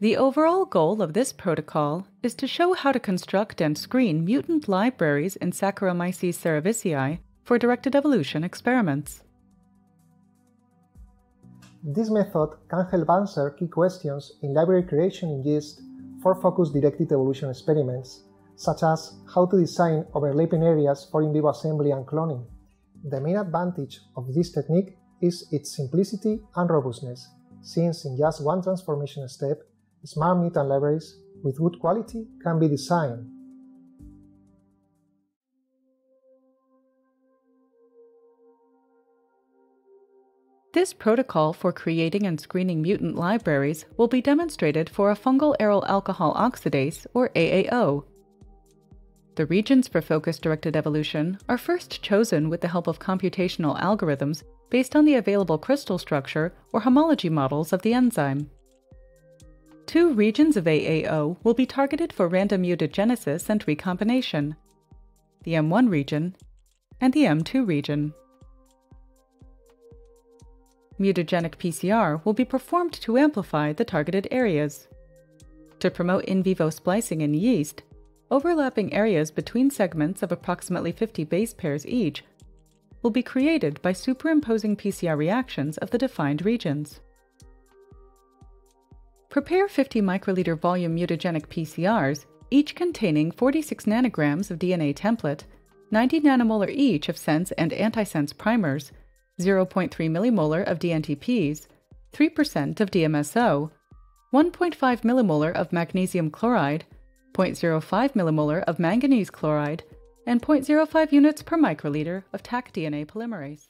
The overall goal of this protocol is to show how to construct and screen mutant libraries in Saccharomyces cerevisiae for directed evolution experiments. This method can help answer key questions in library creation in yeast for focused directed evolution experiments, such as how to design overlapping areas for in vivo assembly and cloning. The main advantage of this technique is its simplicity and robustness, since in just one transformation step, smart mutant libraries with good quality can be designed. This protocol for creating and screening mutant libraries will be demonstrated for a fungal aryl alcohol oxidase, or AAO. The regions for focus-directed evolution are first chosen with the help of computational algorithms based on the available crystal structure or homology models of the enzyme. Two regions of AAO will be targeted for random mutagenesis and recombination: the M1 region and the M2 region. Mutagenic PCR will be performed to amplify the targeted areas. To promote in vivo splicing in yeast, overlapping areas between segments of approximately 50 base pairs each will be created by superimposing PCR reactions of the defined regions. Prepare 50 microliter volume mutagenic PCRs, each containing 46 nanograms of DNA template, 90 nanomolar each of sense and antisense primers, 0.3 millimolar of DNTPs, 3% of DMSO, 1.5 millimolar of magnesium chloride, 0.05 millimolar of manganese chloride, and 0.05 units per microliter of Taq DNA polymerase.